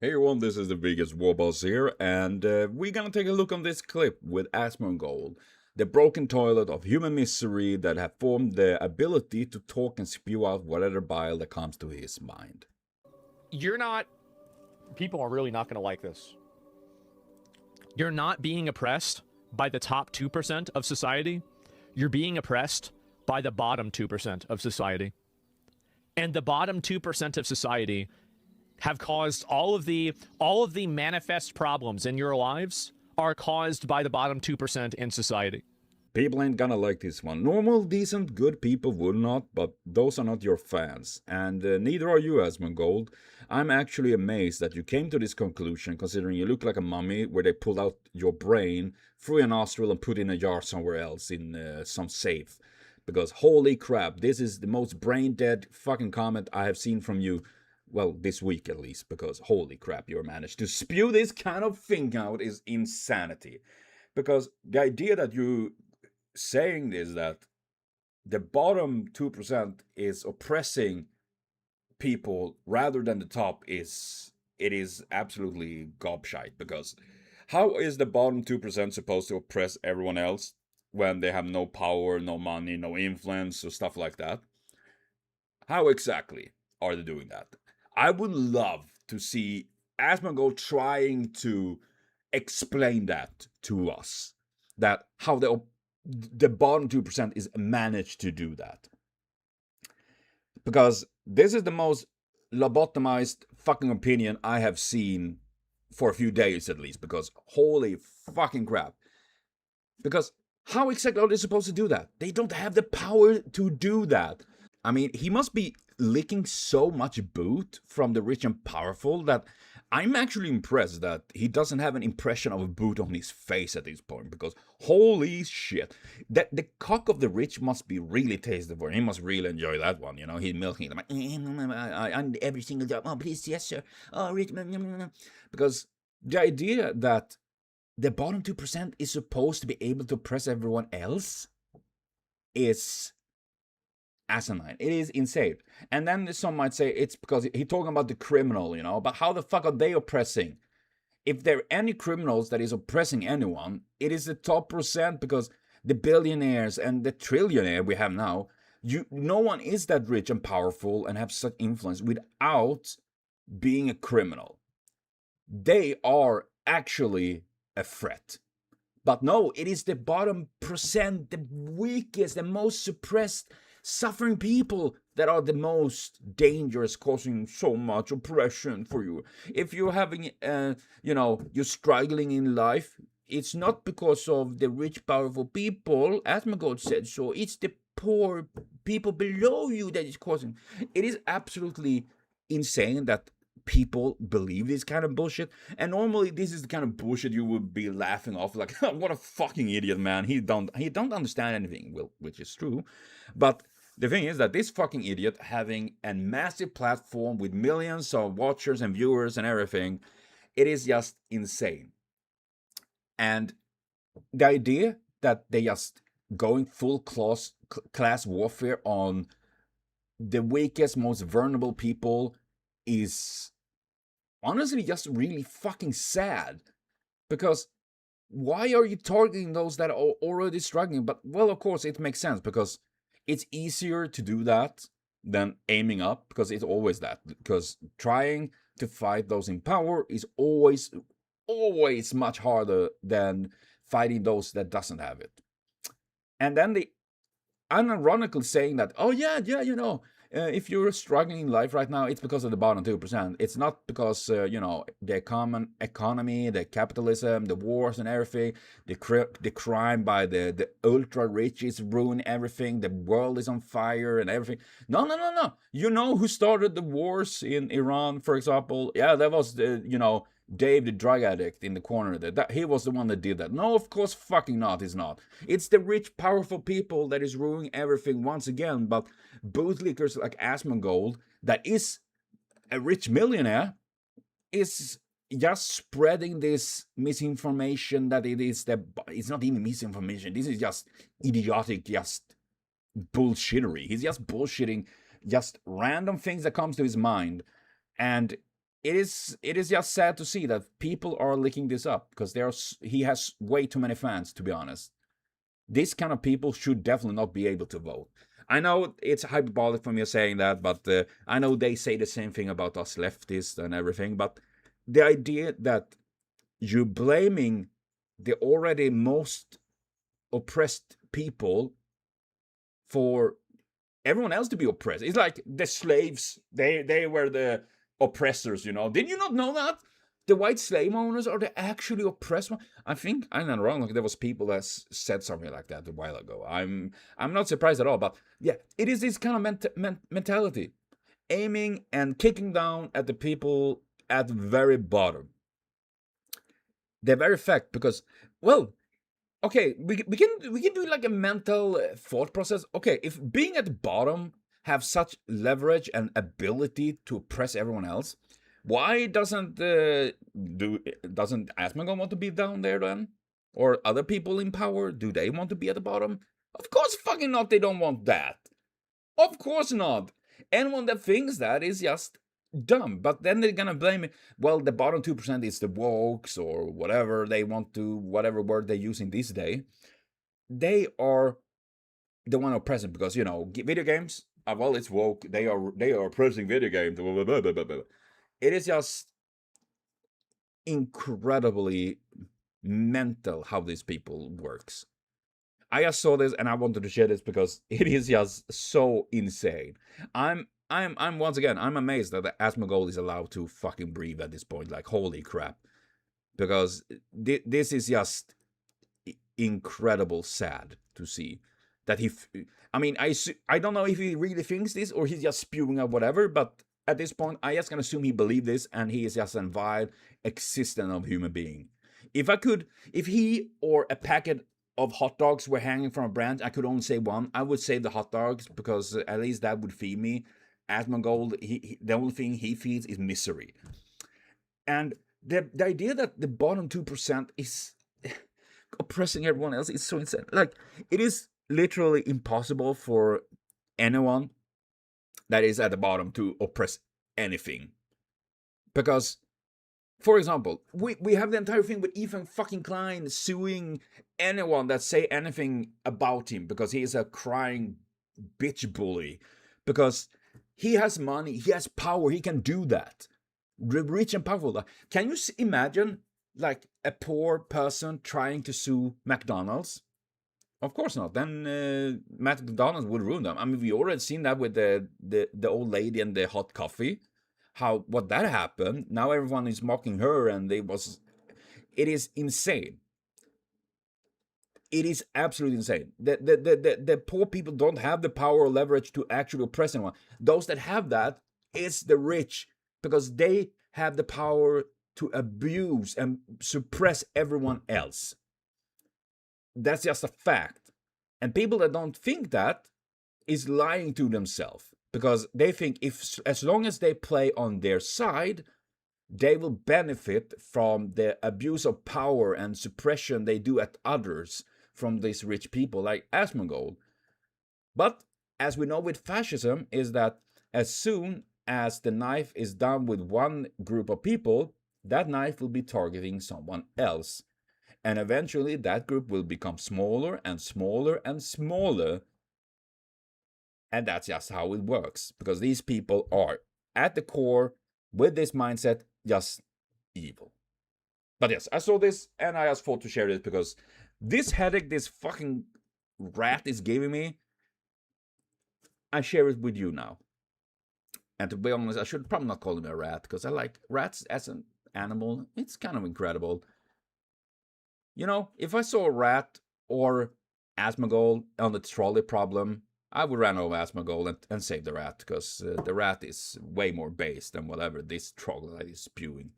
Hey everyone, this is the biggest war boss here, and we're gonna take a look on this clip with Asmongold, the broken toilet of human misery that have formed the ability to talk and spew out whatever bile that comes to his mind. People are really not going to like this. You're not being oppressed by the top 2% of society. You're being oppressed by the bottom 2% of society. And the bottom 2% of society have caused all of the manifest problems in your lives are caused by the bottom 2% in society. People ain't gonna like this one. Normal, decent, good people would not, but those are not your fans. And neither are you, Asmongold. I'm actually amazed that you came to this conclusion, considering you look like a mummy where they pulled out your brain through your nostril and put it in a jar somewhere else in some safe. Because holy crap, this is the most brain-dead fucking comment I have seen from you, well, this week at least, because holy crap, you managed to spew this kind of thing out is insanity. Because the idea that you saying this, that the bottom 2% is oppressing people rather than the top, is absolutely gobshite. Because how is the bottom 2% supposed to oppress everyone else when they have no power, no money, no influence, or stuff like that? How exactly are they doing that? I would love to see Asmongold trying to explain that to us, that how the bottom 2% is managed to do that. Because this is the most lobotomized fucking opinion I have seen for a few days at least. Because holy fucking crap. Because how exactly are they supposed to do that? They don't have the power to do that. I mean, he must be licking so much boot from the rich and powerful that I'm actually impressed that he doesn't have an impression of a boot on his face at this point, because holy shit, that the cock of the rich must be really tasty for him. He must really enjoy that one, you know. He's milking it. I every single job. Oh, please, yes, sir. Oh, rich. Because the idea that the bottom 2% is supposed to be able to oppress everyone else is asinine. It is insane. And then some might say it's because he's talking about the criminal, you know, but how the fuck are they oppressing? If there are any criminals that is oppressing anyone, it is the top percent, because the billionaires and the trillionaire we have now, no one is that rich and powerful and have such influence without being a criminal. They are actually a threat. But no, it is the bottom percent, the weakest, the most suppressed, suffering people that are the most dangerous, causing so much oppression for you. If you're having, you're struggling in life, it's not because of the rich, powerful people, as Asmongold said so, it's the poor people below you that is causing. It is absolutely insane that people believe this kind of bullshit. And normally this is the kind of bullshit you would be laughing off, like, what a fucking idiot, man. He don't understand anything. Well, which is true. But the thing is that this fucking idiot, having a massive platform with millions of watchers and viewers and everything, it is just insane. And the idea that they just going full class warfare on the weakest, most vulnerable people is honestly just really fucking sad. Because why are you targeting those that are already struggling? But, well, of course, it makes sense, because it's easier to do that than aiming up, because it's always that. Because trying to fight those in power is always much harder than fighting those that doesn't have it. And then the unironically saying that, oh yeah, you know, if you're struggling in life right now, it's because of the bottom 2%. It's not because, the common economy, the capitalism, the wars and everything, the crime by the ultra rich is ruining everything, the world is on fire and everything. No. You know who started the wars in Iran, for example? Yeah, that was Dave, the drug addict in the corner there. He was the one that did that. No, of course fucking not, he's not. It's the rich, powerful people that is ruining everything once again. But bootlickers like Asmongold, that is a rich millionaire, is just spreading this misinformation that it's not even misinformation. This is just idiotic, just bullshittery. He's just bullshitting just random things that comes to his mind. And it is just sad to see that people are licking this up because he has way too many fans, to be honest. This kind of people should definitely not be able to vote. I know it's hyperbolic for me saying that, but I know they say the same thing about us leftists and everything. But the idea that you're blaming the already most oppressed people for everyone else to be oppressed. It's like the slaves, they were the oppressors, you know. Did you not know that? The white slave owners are the actually oppressed one. I think I'm not wrong. Like there was people that said something like that a while ago. I'm not surprised at all. But yeah, it is this kind of mentality, aiming and kicking down at the people at the very bottom. The very fact, because well, okay, we can do like a mental thought process. Okay, if being at the bottom have such leverage and ability to oppress everyone else, why doesn't Asmongold want to be down there then? Or other people in power, do they want to be at the bottom? Of course fucking not, they don't want that. Of course not. Anyone that thinks that is just dumb. But then they're gonna blame it. Well, the bottom 2% is the wokes or whatever they want to, whatever word they're using this day. They are the one oppressing because, you know, video games, well, it's woke. They are oppressing video games. Blah, blah, blah, blah, blah. It is just incredibly mental how these people works. I just saw this and I wanted to share this because it is just so insane. I'm once again, I'm amazed that the Asmongold is allowed to fucking breathe at this point. Like, holy crap. Because this is just incredible sad to see that I mean, I don't know if he really thinks this or he's just spewing out whatever, but at this point, I just can assume he believes this and he is just a vile existence of human being. If he or a packet of hot dogs were hanging from a branch, I could only say one. I would say the hot dogs because at least that would feed me. Asmongold, the only thing he feeds is misery. And the idea that the bottom 2% is oppressing everyone else is so insane. Like, it is literally impossible for anyone that is at the bottom to oppress anything. Because, for example, we have the entire thing with Ethan fucking Klein suing anyone that say anything about him because he is a crying bitch bully. Because he has money, he has power, he can do that. Rich and powerful. Can you imagine, like, a poor person trying to sue McDonald's? Of course not. Then McDonald's would ruin them. I mean, we already seen that with the old lady and the hot coffee. What that happened. Now everyone is mocking her, and it is insane. It is absolutely insane. The poor people don't have the power or leverage to actually oppress anyone. Those that have that is the rich, because they have the power to abuse and suppress everyone else. That's just a fact. And people that don't think that is lying to themselves, because they think as long as they play on their side, they will benefit from the abuse of power and suppression they do at others from these rich people like Asmongold. But as we know with fascism, is that as soon as the knife is done with one group of people, that knife will be targeting someone else. And eventually that group will become smaller and smaller and smaller. And that's just how it works. Because these people are, at the core, with this mindset, just evil. But yes, I saw this and I just thought to share this because this headache this fucking rat is giving me, I share it with you now. And to be honest, I should probably not call him a rat because I like rats as an animal. It's kind of incredible. You know, if I saw a rat or Asmongold on the trolley problem, I would run over Asmongold and save the rat, because the rat is way more base than whatever this troglodyte is spewing.